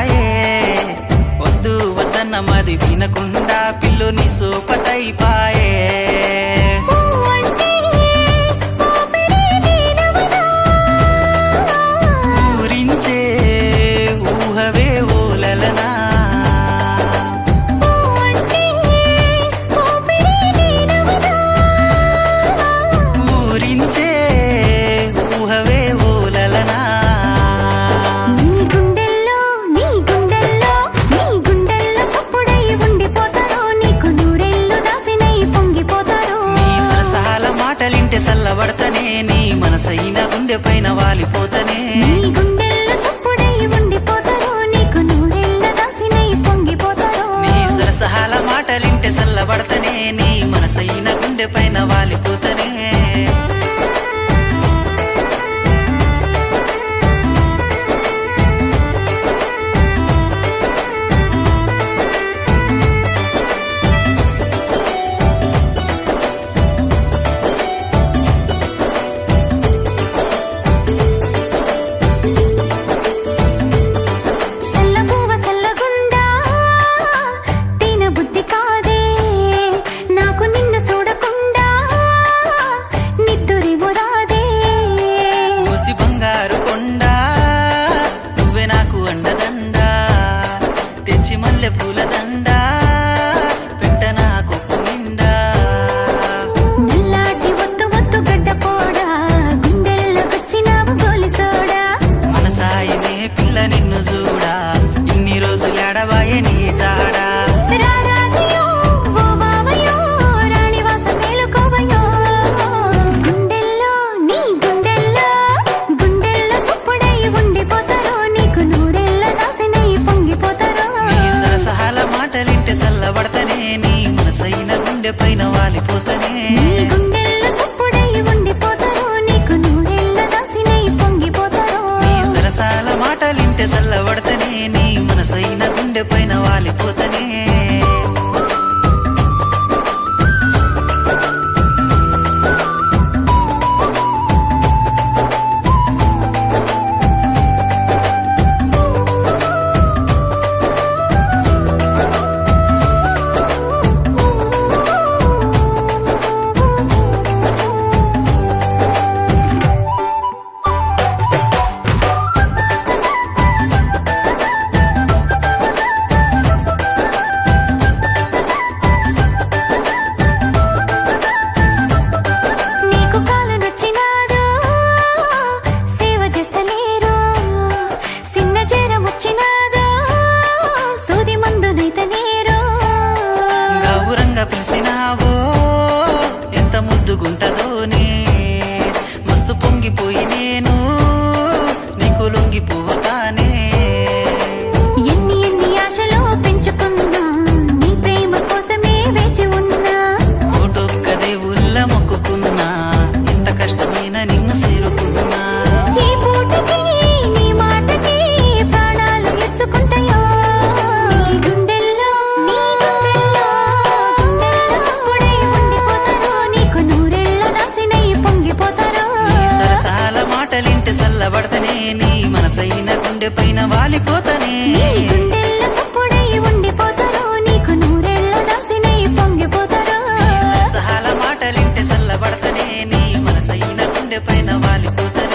పాయే వద్దు వద్దన్న మది వినకుండా పిల్లుని సోపతై పాయే ఊరించే ఊహవే ఓలలనా ఊరించే ఊహవే ఓలలనా మాటలింటే సల్లబడతనే నీ మనసైన గుండె పైన వాలిపోతనే నీ సరసహాల మాటలింటే సల్లబడతనే నీ మనసైన గుండె పైన వాలిపోతనే బంగారు కొండ నువ్వే నాకు అండదండ తెచ్చి మల్లె పూల దండ పెట్ట నా కొప్పు నిండా నల్లాటి ఒత్తు ఒత్తు గడ్డ పోడా గుండెల్లో వచ్చినావు గోలి సోడా మనసాయినే పిల్ల నిన్ను చూడా ఇన్ని రోజులు ఎడబాయే నీ జాడా మాటలింటే సల్లబడతనే నీ మనసైన గుండె పైన వాలిపోతనే నీ సరసాల మాటలింటే సల్లబడతనే నీ మనసైన గుండె పైన వాలిపోతనే పిలిసినావో ఎంత ముద్దుగుంటదోనే మస్తు పొంగిపోయి నేను నీకు లొంగిపోతానే ఎన్ని ఎన్ని ఆశలో పెంచుకున్నా నీ ప్రేమ కోసమే వేచి ఉన్నా కోటొక్క దేవుళ్ళ మొక్కుకున్నా ఎంత కష్టమైన నిన్ను చేరుకున్నా ఈ పూటకి నీ మాటకి ప్రాణాలు ఎచ్చుకుంటాయో మాటలింటే సల్లబడతనే నీ మనసైన గుండె పైన వాలిపోతనే సహాల మాటలింటే సల్లబడతనే నీ మనసైన గుండె పైన వాలిపోతనే